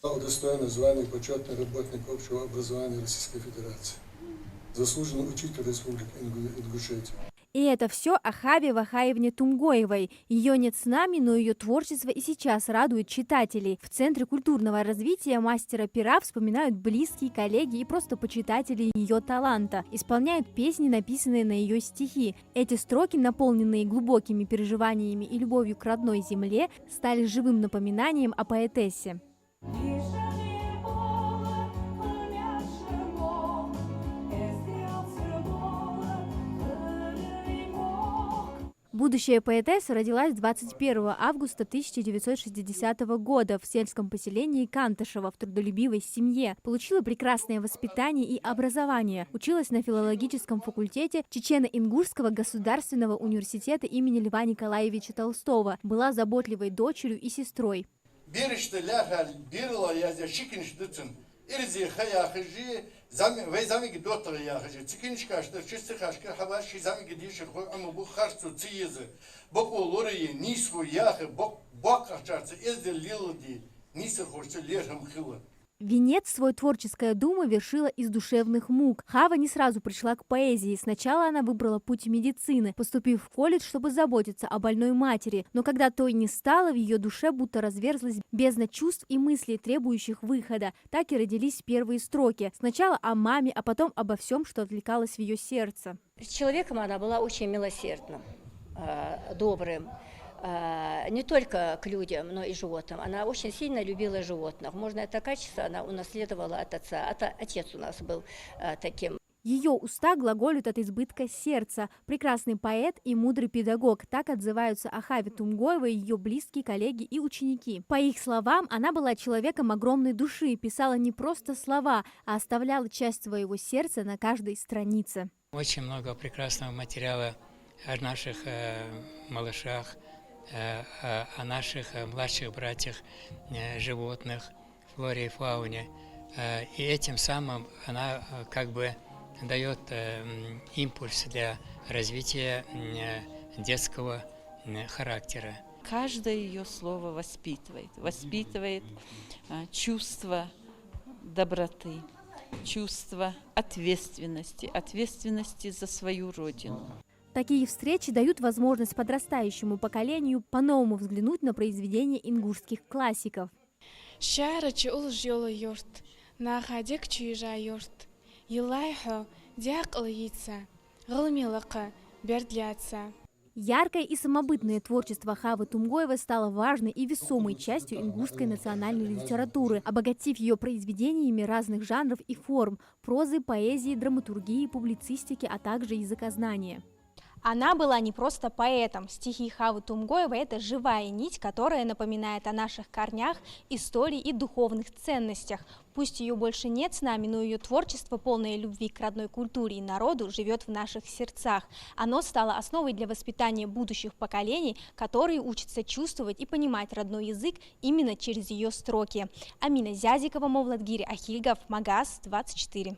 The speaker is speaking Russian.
Удостоена звания почетный работник общего образования Российской Федерации. Заслуженный учитель Республики Ингушетия. И это все о Хаве Вахаевне Тумгоевой. Ее нет с нами, но ее творчество и сейчас радует читателей. В Центре культурного развития мастера пера вспоминают близкие, коллеги и просто почитатели ее таланта. Исполняют песни, написанные на ее стихи. Эти строки, наполненные глубокими переживаниями и любовью к родной земле, стали живым напоминанием о поэтессе. Будущая поэтесса родилась 21 августа 1960 года в сельском поселении Кантышево в трудолюбивой семье. Получила прекрасное воспитание и образование. Училась на филологическом факультете Чечено-Ингушского государственного университета имени Льва Николаевича Толстого. Была заботливой дочерью и сестрой. Венец свой творческая дума вершила из душевных мук. Хава не сразу пришла к поэзии. Сначала она выбрала путь медицины, поступив в колледж, чтобы заботиться о больной матери. Но когда той не стало, в ее душе будто разверзлась бездна чувств и мыслей, требующих выхода. Так и родились первые строки. Сначала о маме, а потом обо всем, что отвлекалось в ее сердце. Человеком она была очень милосердным, добрым. Не только к людям, но и животным. Она очень сильно любила животных. Можно это качество она унаследовала от отца. Отец у нас был таким. Ее уста глаголют от избытка сердца. Прекрасный поэт и мудрый педагог. Так отзываются о Хаве Тумгоевой ее близкие коллеги и ученики. По их словам, она была человеком огромной души, писала не просто слова, а оставляла часть своего сердца на каждой странице. Очень много прекрасного материала о наших малышах, о наших младших братьях, животных, флоре и фауне. И этим самым она как бы дает импульс для развития детского характера. Каждое ее слово воспитывает чувство доброты, чувство ответственности за свою родину. Такие встречи дают возможность подрастающему поколению по-новому взглянуть на произведения ингушских классиков. Яркое и самобытное творчество Хавы Тумгоевой стало важной и весомой частью ингушской национальной литературы, обогатив ее произведениями разных жанров и форм – прозы, поэзии, драматургии, публицистики, а также языкознания. Она была не просто поэтом. Стихи Хавы Тумгоевой – это живая нить, которая напоминает о наших корнях, истории и духовных ценностях. Пусть ее больше нет с нами, но ее творчество, полное любви к родной культуре и народу, живет в наших сердцах. Оно стало основой для воспитания будущих поколений, которые учатся чувствовать и понимать родной язык именно через ее строки. Амина Зязикова, Мовладгири Ахильгов, Магаз, 24.